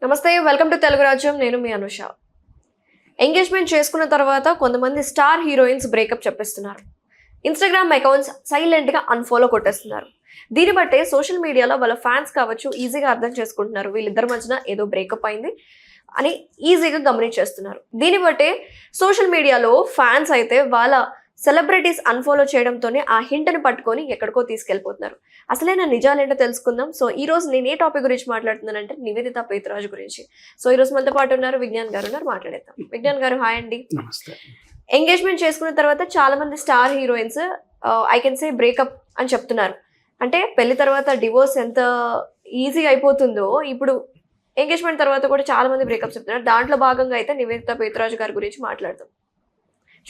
నమస్తే, welcome to Telugu రాజ్యం. నేను మీ అనుష. ఎంగేజ్మెంట్ చేసుకున్న తర్వాత కొంతమంది స్టార్ హీరోయిన్స్ బ్రేకప్ చెప్పేస్తున్నారు. ఇన్స్టాగ్రామ్ అకౌంట్స్ సైలెంట్గా అన్ఫాలో కొట్టేస్తున్నారు. దీన్ని బట్టే సోషల్ మీడియాలో వాళ్ళ ఫ్యాన్స్ కావచ్చు ఈజీగా అర్థం చేసుకుంటున్నారు, వీళ్ళిద్దరి మధ్యన ఏదో బ్రేకప్ అయింది అని ఈజీగా గమనించేస్తున్నారు. దీన్ని బట్టే సోషల్ మీడియాలో ఫ్యాన్స్ అయితే వాళ్ళ సెలబ్రిటీస్ అన్ఫాలో చేయడంతోనే ఆ హింట్ని పట్టుకొని ఎక్కడికో తీసుకెళ్ళిపోతున్నారు. అసలైన నిజాలేంటో తెలుసుకుందాం. సో ఈ రోజు నేను ఏ టాపిక్ గురించి మాట్లాడుతున్నానంటే నివేదిత పేతురాజు గురించి. సో ఈ రోజు మనతో పాటు ఉన్నారు విజ్ఞాన్ గారు. మాట్లాడేద్దాం. విజ్ఞాన్ గారు, హాయ్ అండి. ఎంగేజ్మెంట్ చేసుకున్న తర్వాత చాలా మంది star heroines I can say breakup అని చెప్తున్నారు. అంటే పెళ్లి తర్వాత డివోర్స్ ఎంత ఈజీగా అయిపోతుందో ఇప్పుడు ఎంగేజ్మెంట్ తర్వాత కూడా చాలా మంది బ్రేకప్ చెప్తున్నారు. దాంట్లో భాగంగా అయితే నివేదిత పేతురాజు గారి గురించి మాట్లాడదాం.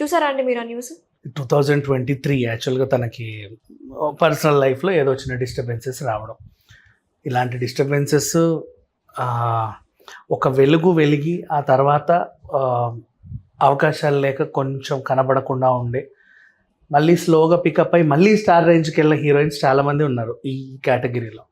చూసారా అండి మీరు ఆ న్యూస్? 2023 యాక్చువల్గా తనకి పర్సనల్ లైఫ్లో ఏదో చిన్న డిస్టర్బెన్సెస్ రావడం, ఇలాంటి డిస్టర్బెన్సెస్ ఒక వెలిగి ఆ తర్వాత అవకాశాలు లేక కొంచెం కనబడకుండా ఉండే మళ్ళీ స్లోగా పికప్ అయ్యి మళ్ళీ స్టార్ రేంజ్కి వెళ్ళిన హీరోయిన్స్ చాలామంది ఉన్నారు ఈ కేటగిరీలో.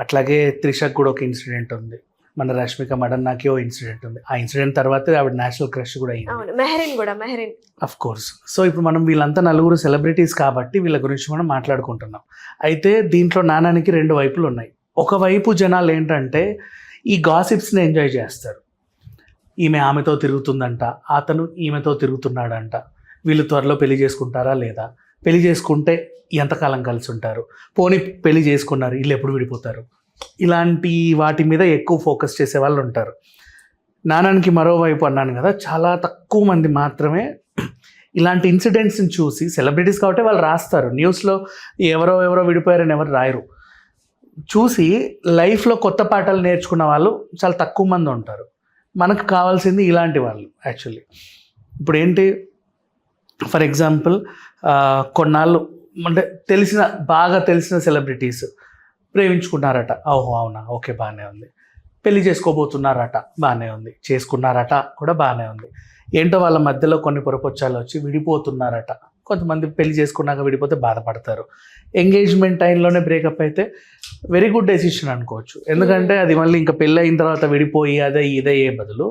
అట్లాగే త్రిషకు కూడా ఒక ఇన్సిడెంట్ ఉంది, మన రష్మిక మడన్నాకి ఓ ఇన్సిడెంట్ ఉంది. ఆ ఇన్సిడెంట్ తర్వాత ఆవిడ నేషనల్ క్రష్ కూడా అయింది, మెహరీన్ అఫ్ కోర్స్. సో ఇప్పుడు మనం వీళ్ళంతా నలుగురు సెలబ్రిటీస్ కాబట్టి వీళ్ళ గురించి మనం మాట్లాడుకుంటున్నాం. అయితే దీంట్లో నాణానికి రెండు వైపులు ఉన్నాయి. ఒకవైపు జనాలు ఏంటంటే ఈ గాసిప్స్ని ఎంజాయ్ చేస్తారు. ఈమె ఆమెతో తిరుగుతుందంట, అతను ఈమెతో తిరుగుతున్నాడంట, వీళ్ళు త్వరలో పెళ్లి చేసుకుంటారా లేదా, పెళ్లి చేసుకుంటే ఎంతకాలం కలిసి ఉంటారు, పోనీ పెళ్లి చేసుకున్నారు వీళ్ళు ఎప్పుడు విడిపోతారు, ఇలాంటి వాటి మీద ఎక్కువ ఫోకస్ చేసే వాళ్ళు ఉంటారు. నాణానికి మరోవైపు అన్నాను కదా, చాలా తక్కువ మంది మాత్రమే ఇలాంటి ఇన్సిడెంట్స్ని చూసి, సెలబ్రిటీస్ కాబట్టి వాళ్ళు రాస్తారు న్యూస్లో, ఎవరో విడిపోయారని ఎవరు రాయరు, చూసి లైఫ్లో కొత్త పాఠాలు నేర్చుకున్న వాళ్ళు చాలా తక్కువ మంది ఉంటారు. మనకు కావాల్సింది ఇలాంటి వాళ్ళు యాక్చువల్లీ. ఇప్పుడు ఏంటి, ఫర్ ఎగ్జాంపుల్ కొన్నాళ్ళు అంటే బాగా తెలిసిన సెలబ్రిటీస్ ప్రేమించుకున్నారట, ఓహో అవునా, ఓకే బాగానే ఉంది. పెళ్లి చేసుకోబోతున్నారట, బాగానే ఉంది. చేసుకున్నారట కూడా బాగానే ఉంది. ఏంటో వాళ్ళ మధ్యలో కొన్ని పొరపొచ్చాలు వచ్చి విడిపోతున్నారట. కొంతమంది పెళ్లి చేసుకున్నాక విడిపోతే బాధపడతారు. ఎంగేజ్మెంట్ టైంలోనే బ్రేకప్ అయితే వెరీ గుడ్ డెసిషన్ అనుకోవచ్చు. ఎందుకంటే అది మళ్ళీ ఇంకా పెళ్ళి అయిన తర్వాత విడిపోయి ఇదే బదులు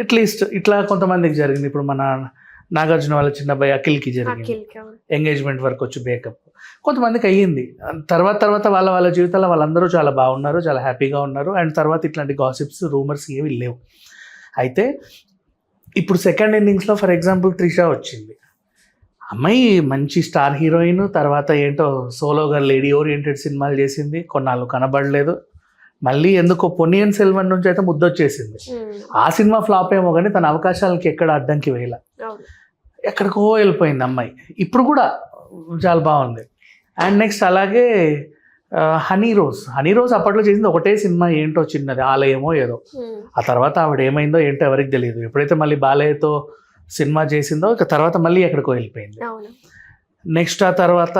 అట్లీస్ట్ ఇట్లా కొంతమందికి జరిగింది. ఇప్పుడు మన నాగార్జున వాళ్ళ చిన్న అబ్బాయి అఖిల్కి జరిగింది, ఎంగేజ్మెంట్ వరకు వచ్చి బ్రేకప్. కొంతమందికి అయ్యింది, తర్వాత వాళ్ళ జీవితాల్లో వాళ్ళందరూ చాలా బాగున్నారు, చాలా హ్యాపీగా ఉన్నారు. అండ్ తర్వాత ఇట్లాంటి గాసిప్స్ రూమర్స్ ఏవి లేవు. అయితే ఇప్పుడు సెకండ్ ఇన్నింగ్స్లో ఫర్ ఎగ్జాంపుల్ త్రిష వచ్చింది. అమ్మాయి మంచి స్టార్ హీరోయిన్, తర్వాత ఏంటో సోలోగా లేడీ ఓరియంటెడ్ సినిమాలు చేసింది, కొన్నాళ్ళు కనబడలేదు. మళ్ళీ ఎందుకో పొన్నియిన్ సెల్వన్ నుంచి అయితే ముద్దొచ్చేసింది. ఆ సినిమా ఫ్లాప్ ఏమో కానీ తన అవకాశాలకి ఎక్కడ అడ్డంకి వేయాల, ఎక్కడికో వెళ్ళిపోయింది అమ్మాయి. ఇప్పుడు కూడా చాలా బాగుంది. అండ్ నెక్స్ట్ అలాగే హనీ రోజ్ అప్పట్లో చేసింది ఒకటే సినిమా, ఏంటో చిన్నది, ఆలయమో ఏదో. ఆ తర్వాత ఆవిడ ఏమైందో ఏంటో ఎవరికి తెలియదు. ఎప్పుడైతే మళ్ళీ బాలయ్యతో సినిమా చేసిందో ఇక తర్వాత మళ్ళీ ఎక్కడికో వెళ్ళిపోయింది. నెక్స్ట్ ఆ తర్వాత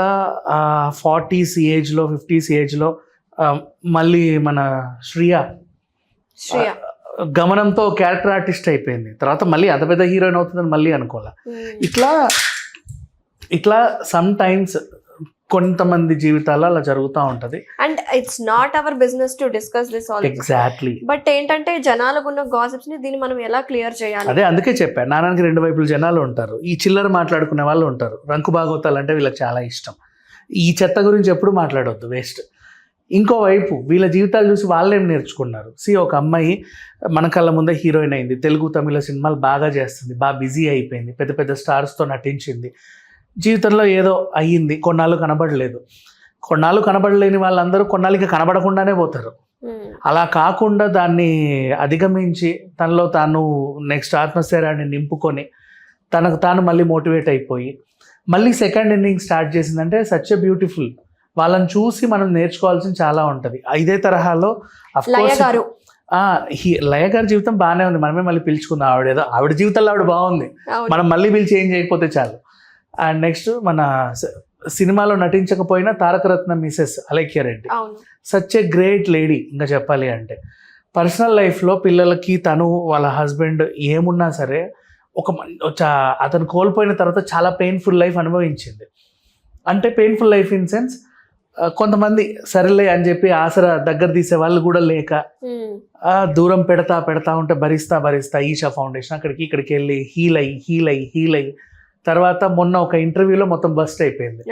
40s ఏజ్లో 50s ఏజ్లో మళ్ళీ మన శ్రియ గమనంతో క్యారెక్టర్ ఆర్టిస్ట్ అయిపోయింది. తర్వాత మళ్ళీ అంత పెద్ద హీరోయిన్ అవుతుందని మళ్ళీ అనుకోలే. ఇట్లా సమ్ టైమ్స్ కొంతమంది జీవితాల్లో అలా జరుగుతూ ఉంటుంది. And it's not our business to discuss this all. Exactly. But ఏంటంటే జనాలకు ఉన్న గాసిప్స్ ని దీన్ని మనం ఎలా క్లియర్ చేయాలి, అదే అందుకే చెప్పాను. నానానికి రెండు వైపుల జనాలు ఉంటారు. ఈ చిల్లర మాట్లాడుకునే వాళ్ళు ఉంటారు, రంకు భాగవతాలు అంటే వీళ్ళకి చాలా ఇష్టం. ఈ చెత్త గురించి ఎప్పుడు మాట్లాడవద్దు, వేస్ట్. ఇంకోవైపు వీళ్ళ జీవితాలు చూసి వాళ్ళేం నేర్చుకున్నారు. ఒక అమ్మాయి మన కళ్ళ ముందే హీరోయిన్ అయింది, తెలుగు తమిళ సినిమాలు బాగా చేస్తుంది, బాగా బిజీ అయిపోయింది, పెద్ద పెద్ద స్టార్స్తో నటించింది. జీవితంలో ఏదో అయ్యింది, కొన్నాళ్ళు కనబడలేని వాళ్ళందరూ కొన్నాళ్ళకి కనబడకుండానే పోతారు. అలా కాకుండా దాన్ని అధిగమించి తనలో తాను నెక్స్ట్ ఆత్మస్థైర్యాన్ని నింపుకొని తనకు తాను మళ్ళీ మోటివేట్ అయిపోయి మళ్ళీ సెకండ్ ఇన్నింగ్ స్టార్ట్ చేసిందంటే సచ్ ఎ బ్యూటిఫుల్. వాళ్ళని చూసి మనం నేర్చుకోవాల్సింది చాలా ఉంటుంది. ఇదే తరహాలో లయ గారి జీవితం బాగానే ఉంది, మనమే మళ్ళీ పిలుచుకుందాం. ఆవిడ జీవితంలో ఆవిడ బాగుంది, మనం మళ్ళీ పిలిచి ఏం చేయకపోతే చాలు. అండ్ నెక్స్ట్ మన సినిమాలో నటించకపోయినా Tarakaratna Mrs Alekhya Reddy, such a great lady. ఇంకా చెప్పాలి అంటే పర్సనల్ లైఫ్లో పిల్లలకి తను వాళ్ళ హస్బెండ్ ఏమున్నా సరే అతను కోల్పోయిన తర్వాత చాలా పెయిన్ఫుల్ లైఫ్ అనుభవించింది. అంటే పెయిన్ఫుల్ లైఫ్ ఇన్ సెన్స్ కొంతమంది సరేలే అని చెప్పి ఆసరా దగ్గర తీసే వాళ్ళు కూడా లేక దూరం పెడతా ఉంటే భరిస్తా ఈషా ఫౌండేషన్ అక్కడికి ఇక్కడికి వెళ్ళి హీల్ అయ్యి తర్వాత మొన్న ఒక ఇంటర్వ్యూలో మొత్తం బస్ట్ అయిపోయింది,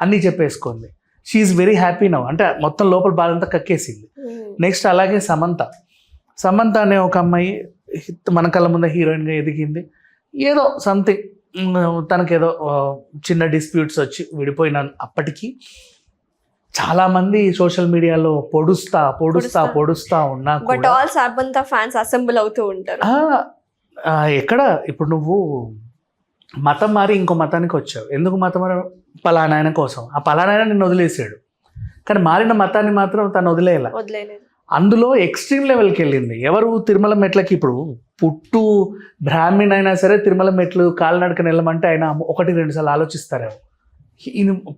అన్నీ చెప్పేసుకుంది. షీఈస్ వెరీ హ్యాపీ నౌ, అంటే మొత్తం లోపల బాధంతా కక్కేసింది. నెక్స్ట్ అలాగే సమంత అనే ఒక అమ్మాయి మన కళ్ళ ముందే హీరోయిన్గా ఎదిగింది. ఏదో సంథింగ్ తనకేదో చిన్న డిస్ప్యూట్స్ వచ్చి విడిపోయిన అప్పటికి చాలా మంది సోషల్ మీడియాలో పొడుస్తా ఉన్నా but all Samantha fans assemble అవుతూ ఉంటారు. ఎక్కడ ఇప్పుడు నువ్వు మతం మారి ఇంకో మతానికి వచ్చావు, ఎందుకు మతం మారి? పలానాయన కోసం. ఆ పలానాయన నిన్ను వదిలేసాడు, కానీ మారిన మతాన్ని మాత్రం తను వదిలేయలేదు. అందులో ఎక్స్ట్రీమ్ లెవెల్కి వెళ్ళింది. ఎవరు? తిరుమల మెట్లకి. ఇప్పుడు పుట్టు బ్రాహ్మణ్ అయినా సరే తిరుమల మెట్లు కాలినడకని వెళ్ళమంటే ఆయన 1-2 సార్లు ఆలోచిస్తారేమో,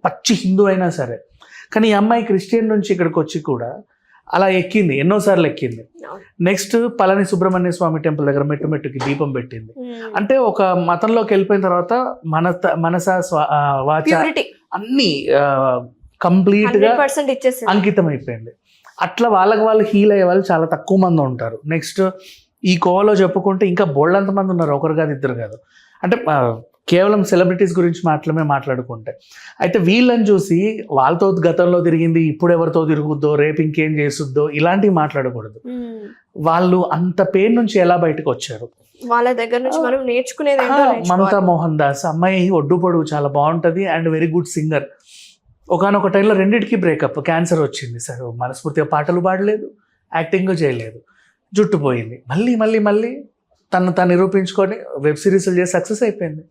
పచ్చి హిందూ అయినా సరే. కానీ ఈ అమ్మాయి క్రిస్టియన్ నుంచి ఇక్కడికి వచ్చి కూడా అలా ఎక్కింది, ఎన్నోసార్లు ఎక్కింది. నెక్స్ట్ పళని సుబ్రహ్మణ్య స్వామి టెంపుల్ దగ్గర మెట్టుకి దీపం పెట్టింది. అంటే ఒక మతంలోకి వెళ్ళిపోయిన తర్వాత మనస వాచ అన్నీ కంప్లీట్గా అంకితం అయిపోయింది. అట్లా వాళ్ళకి వాళ్ళు హీల్ అయ్యే వాళ్ళు చాలా తక్కువ మంది ఉంటారు. నెక్స్ట్ ఈ కోవలో చెప్పుకుంటే ఇంకా బోల్డంత మంది ఉన్నారు, ఒకరు కాదు ఇద్దరు కాదు. అంటే కేవలం సెలబ్రిటీస్ గురించి మాట్లాడుకుంటే అయితే వీళ్ళని చూసి వాళ్ళతో గతంలో తిరిగింది, ఇప్పుడు ఎవరితో తిరుగుద్దో, రేపు ఇంకేం చేస్తుందో ఇలాంటివి మాట్లాడకూడదు. వాళ్ళు అంత పెయిన్ నుంచి ఎలా బయటకు వచ్చారు, వాళ్ళ దగ్గర నుంచి మనం నేర్చుకునేది. మమతా మోహన్ దాస్ అమ్మాయి ఒడ్డు పొడుగు చాలా బాగుంటుంది అండ్ వెరీ గుడ్ సింగర్. ఒకనొక టైంలో రెండింటికి బ్రేకప్, క్యాన్సర్ వచ్చింది. సరే మనస్ఫూర్తిగా పాటలు పాడలేదు, యాక్టింగ్ చేయలేదు, జుట్టు పోయింది. మళ్ళీ తను నిరూపించుకొని వెబ్ సిరీస్లు చేసి సక్సెస్ అయిపోయింది.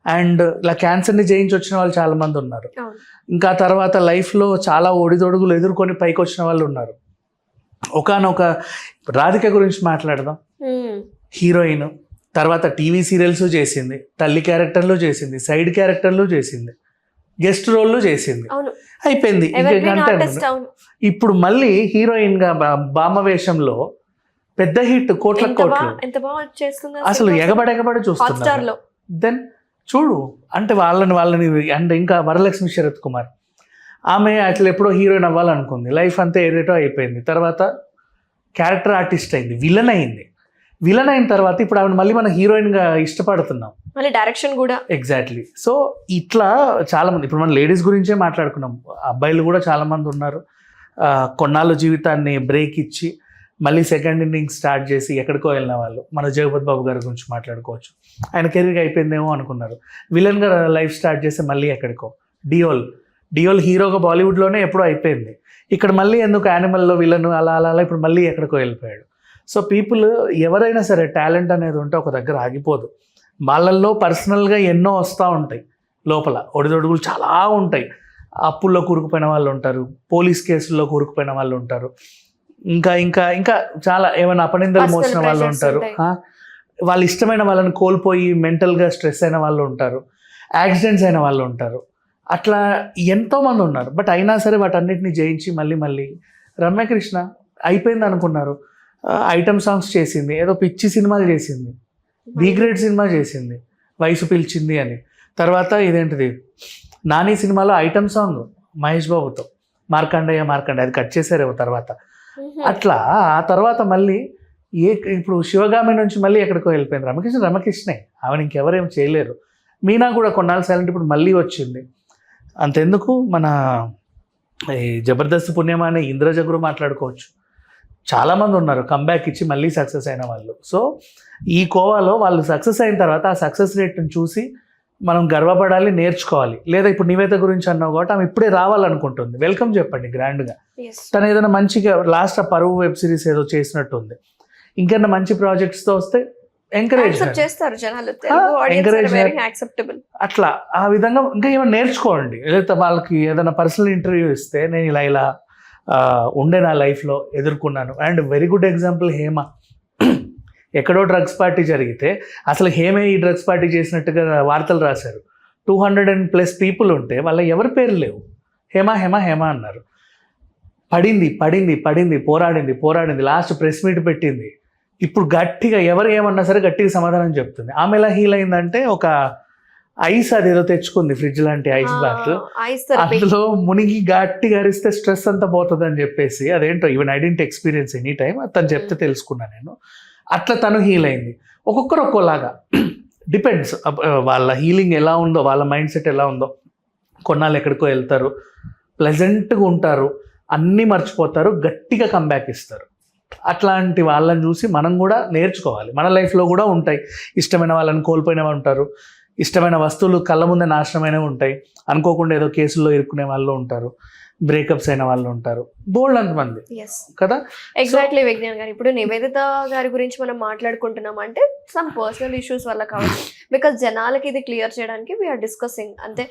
అండ్ ఇలా క్యాన్సర్ని జయించి వచ్చిన వాళ్ళు చాలామంది ఉన్నారు. ఇంకా తర్వాత లైఫ్లో చాలా ఒడిదొడుగులు ఎదుర్కొని పైకి వచ్చిన వాళ్ళు ఉన్నారు. ఒకనొక రాధిక గురించి మాట్లాడదాం. హీరోయిన్, తర్వాత టీవీ సీరియల్స్ చేసింది, తల్లి క్యారెక్టర్లు చేసింది, సైడ్ క్యారెక్టర్లు చేసింది, గెస్ట్ రోల్లు చేసింది, అయిపోయింది. ఇప్పుడు మళ్ళీ హీరోయిన్గా బామ్మ వేషంలో పెద్ద హిట్, కోట్ల అసలు ఎగబడి చూస్తున్నారు. దెన్ చూడు, అంటే వాళ్ళని అండ్ ఇంకా వరలక్ష్మి శరత్ కుమార్, ఆమె అట్లా ఎప్పుడో హీరోయిన్ అవ్వాలనుకుంది, లైఫ్ అంతా ఏదేటో అయిపోయింది. తర్వాత క్యారెక్టర్ ఆర్టిస్ట్ అయింది, విలన్ అయిన తర్వాత ఇప్పుడు ఆవిడ మళ్ళీ మన హీరోయిన్గా ఇష్టపడుతున్నాం, మళ్ళీ డైరెక్షన్ కూడా. ఎగ్జాక్ట్లీ. సో ఇట్లా చాలామంది, ఇప్పుడు మనం లేడీస్ గురించే మాట్లాడుకున్నాం, అబ్బాయిలు కూడా చాలామంది ఉన్నారు. కొన్నాళ్ళు జీవితాన్ని బ్రేక్ ఇచ్చి మళ్ళీ సెకండ్ ఇన్నింగ్స్ స్టార్ట్ చేసి ఎక్కడికో వెళ్ళిన వాళ్ళు. మన జగపతి బాబు గారి గురించి మాట్లాడుకోవచ్చు, ఆయన కెరీర్ అయిపోయిందేమో అనుకున్నారు, విలన్గా లైఫ్ స్టార్ట్ చేసి మళ్ళీ ఎక్కడికో. డియోల్ హీరోగా బాలీవుడ్లోనే ఎప్పుడో అయిపోయింది, ఇక్కడ మళ్ళీ ఎందుకు యానిమల్లో విలన్ అలా ఇప్పుడు మళ్ళీ ఎక్కడికో వెళ్ళిపోయాడు. సో పీపుల్ ఎవరైనా సరే టాలెంట్ అనేది ఉంటే ఒక దగ్గర ఆగిపోదు. వాళ్ళల్లో పర్సనల్గా ఎన్నో వస్తూ ఉంటాయి, లోపల ఒడిదొడుగులు చాలా ఉంటాయి. అప్పుల్లో కూరుకుపోయిన వాళ్ళు ఉంటారు, పోలీస్ కేసుల్లో కూరుకుపోయిన వాళ్ళు ఉంటారు, ఇంకా చాలా ఏమైనా అపనిందలు మోసిన వాళ్ళు ఉంటారు, వాళ్ళు ఇష్టమైన వాళ్ళని కోల్పోయి మెంటల్గా స్ట్రెస్ అయిన వాళ్ళు ఉంటారు, యాక్సిడెంట్స్ అయిన వాళ్ళు ఉంటారు. అట్లా ఎంతోమంది ఉన్నారు. బట్ అయినా సరే వాటన్నిటిని జయించి మళ్ళీ రమ్యకృష్ణ అయిపోయింది అనుకున్నారు. ఐటమ్ సాంగ్స్ చేసింది, ఏదో పిచ్చి సినిమాలు చేసింది, బి గ్రేడ్ సినిమా చేసింది, వయసు పిలిచింది అని. తర్వాత ఇదేంటిది నాని సినిమాలో ఐటమ్ సాంగ్ మహేష్ బాబుతో, మార్కండయ్య అది కట్ చేశారేమో తర్వాత. అట్లా ఆ తర్వాత మళ్ళీ ఇప్పుడు శివగామి నుంచి మళ్ళీ ఎక్కడికో వెళ్ళిపోయింది. రమకృష్ణే, ఆమెను ఇంకెవరేం చేయలేరు. మీనా కూడా కొన్నాళ్ళు సైలెంట్, ఇప్పుడు మళ్ళీ వచ్చింది. అంతెందుకు మన ఈ జబర్దస్త్ పుణ్యమా అనే ఇంద్రజ గురు మాట్లాడుకోవచ్చు. చాలామంది ఉన్నారు కంబ్యాక్ ఇచ్చి మళ్ళీ సక్సెస్ అయిన వాళ్ళు. సో ఈ కోవాలో వాళ్ళు సక్సెస్ అయిన తర్వాత ఆ సక్సెస్ రేట్ని చూసి మనం గర్వపడాలి, నేర్చుకోవాలి. లేదా ఇప్పుడు నివేత గురించి అన్నావు కాబట్టి ఆమె ఇప్పుడే రావాలనుకుంటుంది, వెల్కమ్ చెప్పండి గ్రాండ్గా. తను ఏదైనా మంచిగా లాస్ట్ పరువు వెబ్ సిరీస్ ఏదో చేసినట్టుంది, ఇంకన్నా మంచి ప్రాజెక్ట్స్తో వస్తే ఎంకరేజ్ చేస్తారు జనాలు, అట్లా ఆ విధంగా ఇంకా ఏమైనా నేర్చుకోండి. లేదా వాళ్ళకి ఏదైనా పర్సనల్ ఇంటర్వ్యూ ఇస్తే నేను ఇలా ఉండే నా లైఫ్లో ఎదుర్కొన్నాను. And very good example Hema. ఎక్కడో డ్రగ్స్ పార్టీ జరిగితే అసలు హేమే ఈ డ్రగ్స్ పార్టీ చేసినట్టుగా వార్తలు రాశారు. 200+ పీపుల్ ఉంటే వాళ్ళ ఎవరి పేరు లేవు, హేమ అన్నారు. పడింది, పోరాడింది, లాస్ట్ ప్రెస్ మీట్ పెట్టింది. ఇప్పుడు గట్టిగా ఎవరు ఏమన్నా సరే గట్టిగా సమాధానం చెప్తుంది. ఆమె ఎలా హీల్ అయిందంటే ఒక ఐస్ అదేదో తెచ్చుకుంది, ఫ్రిడ్జ్ లాంటి ఐస్ బాత్. Ice therapy. అందులో మునిగి గట్టిగా అరిస్తే స్ట్రెస్ అంతా పోతుంది అని చెప్పేసి, అదేంటో even I didn't experience any time, తను చెప్తే తెలుసుకున్నాను నేను. అట్లా తను హీల్ అయింది. ఒక్కొక్కరు ఒక్కోలాగా డిపెండ్స్, వాళ్ళ హీలింగ్ ఎలా ఉందో, వాళ్ళ మైండ్ సెట్ ఎలా ఉందో. కొన్నాళ్ళు ఎక్కడికో వెళ్తారు, ప్లెజెంట్గా ఉంటారు, అన్నీ మర్చిపోతారు, గట్టిగా కంబ్యాక్ ఇస్తారు. అట్లాంటి వాళ్ళని చూసి మనం కూడా నేర్చుకోవాలి. మన లైఫ్లో కూడా ఉంటాయి, ఇష్టమైన వాళ్ళని కోల్పోయినవి ఉంటారు, ఇష్టమైన వస్తువులు కళ్ళ ముందే నాశనమైనవి ఉంటాయి, అనుకోకుండా ఏదో కేసుల్లో ఇరుక్కునే వాళ్ళు ఉంటారు, బ్రేకప్స్ అయిన వాళ్ళు ఉంటారు, బోల్డ్ అంతమంది కదా. ఎగ్జాక్ట్లీ విజ్ఞాన్ గారు, ఇప్పుడు నివేదిత గారి గురించి మనం మాట్లాడుకుంటున్నాం అంటే సమ్ పర్సనల్ ఇష్యూస్ వల్ల కావచ్చు. బికాస్ జనాలకి ఇది క్లియర్ చేయడానికి వీఆర్ డిస్కసింగ్ అంతే.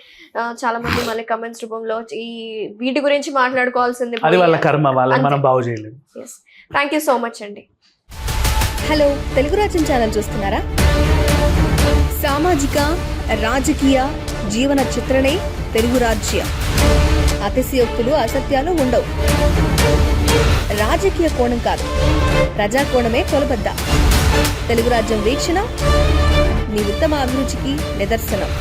చాలా మంది మళ్ళీ కమెంట్స్ రూపంలో ఈ వీటి గురించి మాట్లాడుకోవాల్సింది, అది వాళ్ళ కర్మ, వాళ్ళని మనం బాగు చేయలేము. థ్యాంక్ యూ సో మచ్ అండి. హలో, తెలుగు రాజ్యం ఛానల్ చూస్తున్నారా? సామాజిక, రాజకీయ, జీవన చిత్రణే తెలుగు రాజ్యం. అతిశయోక్తులు, అసత్యాలు ఉండవు. రాజకీయ కోణం కాదు, ప్రజా కోణమే కొలబద్ద. తెలుగు రాజ్యం వీక్షణ మీ ఉత్తమ అభిరుచికి నిదర్శనం.